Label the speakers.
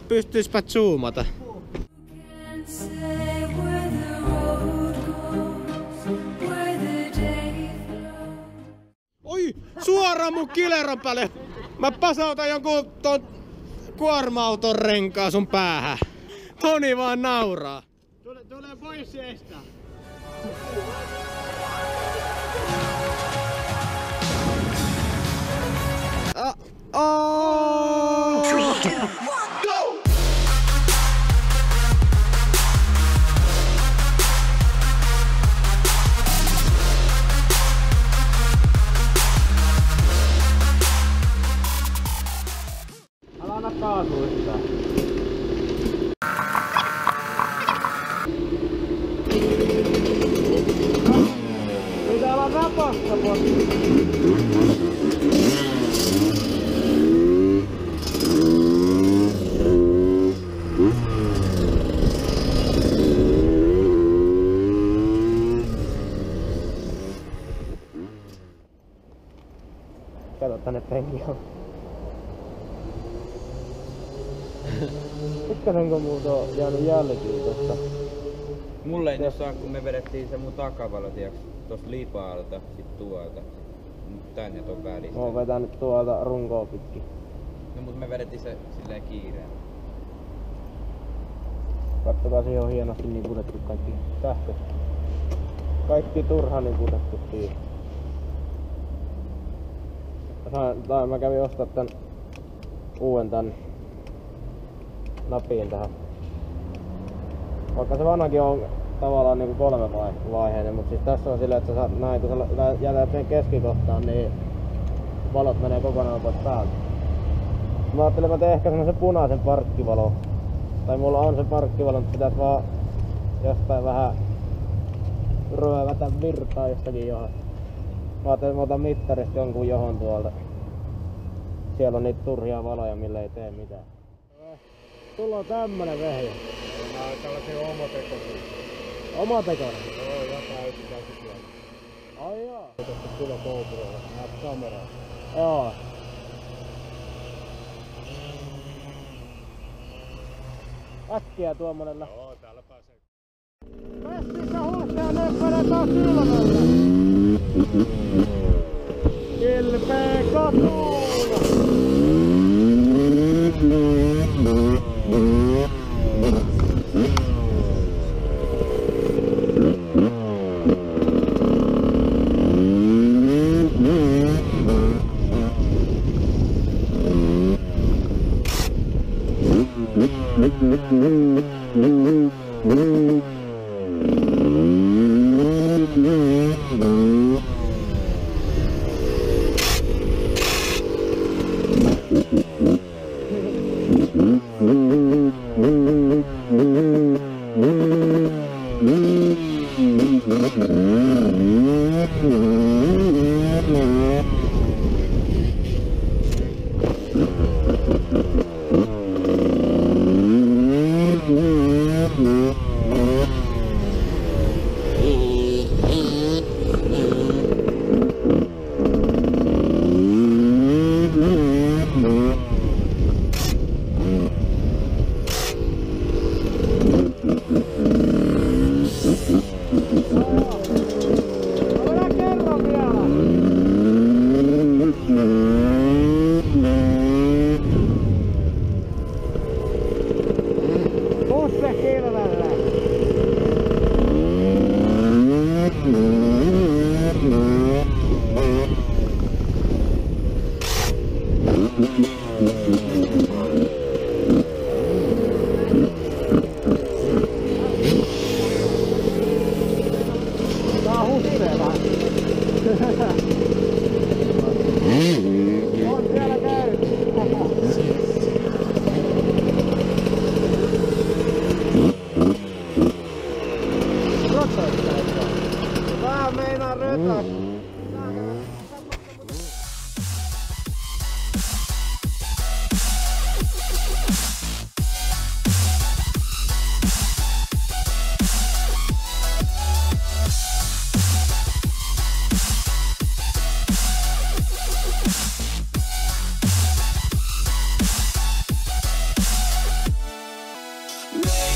Speaker 1: Pystyispä zoomata. Oi! Suoraan mun kileron päälle! Mä pasautan jonkun ton kuorma-auton renkaa sun päähän. Toni vaan nauraa. Tulee pois siestä. Älä anna kaatua yhtään. Pitää olla rapasta posti. Kato tänne penkiin. Pikkasenko multa on jäänyt jälkiä tosta?
Speaker 2: Mulle ei tossa kun me vedettiin se mun takavalo, tiiäks, tosta lipaalta, sit tuolta. Tänne ton välistä.
Speaker 1: Mä oon vetänyt tuolta runkoa pitkin.
Speaker 2: No mut me vedettiin se silleen kiireen.
Speaker 1: Kattokaa, siihen on hienosti niputettu kaikki sähköt. Kaikki turha niputettu siihen. Mä kävin ostaa tän uuden tän nappiin tähän. Vaikka se vanhakin on tavallaan niinku 3-vaiheinen, mutta siis tässä on silleen, että sä näin, kun sä jätät sen keskikohtaan, niin valot menee kokonaan pois päältä. Mä ajattelin, että mä teen ehkä semmosen punaisen parkkivalon. Tai mulla on se parkkivalo, mutta pitäis vaan jostain vähän röövätä virtaa jostakin johon. Mä ajattelin, että mä otan mittarista jonkun johon tuolta. Siellä on niitä turhia valoja, millä ei tee mitään. Sulla on tämmönen vehje.
Speaker 2: Nää on tällaisia omatekoisia.
Speaker 1: Omatekoinen?
Speaker 2: Joo, jotain yksitään sikiä.
Speaker 1: Ai jaa.
Speaker 2: Tästä kyllä GoProlla, näet kameraa.
Speaker 1: Joo. Äkkiä tuommoinen lähtee.
Speaker 2: Joo, täällä pääsee.
Speaker 1: Messissä huuhtaa nöppärä taas silmältä. Kilpee kotuuna. Vähän meinaa rötä.
Speaker 3: Me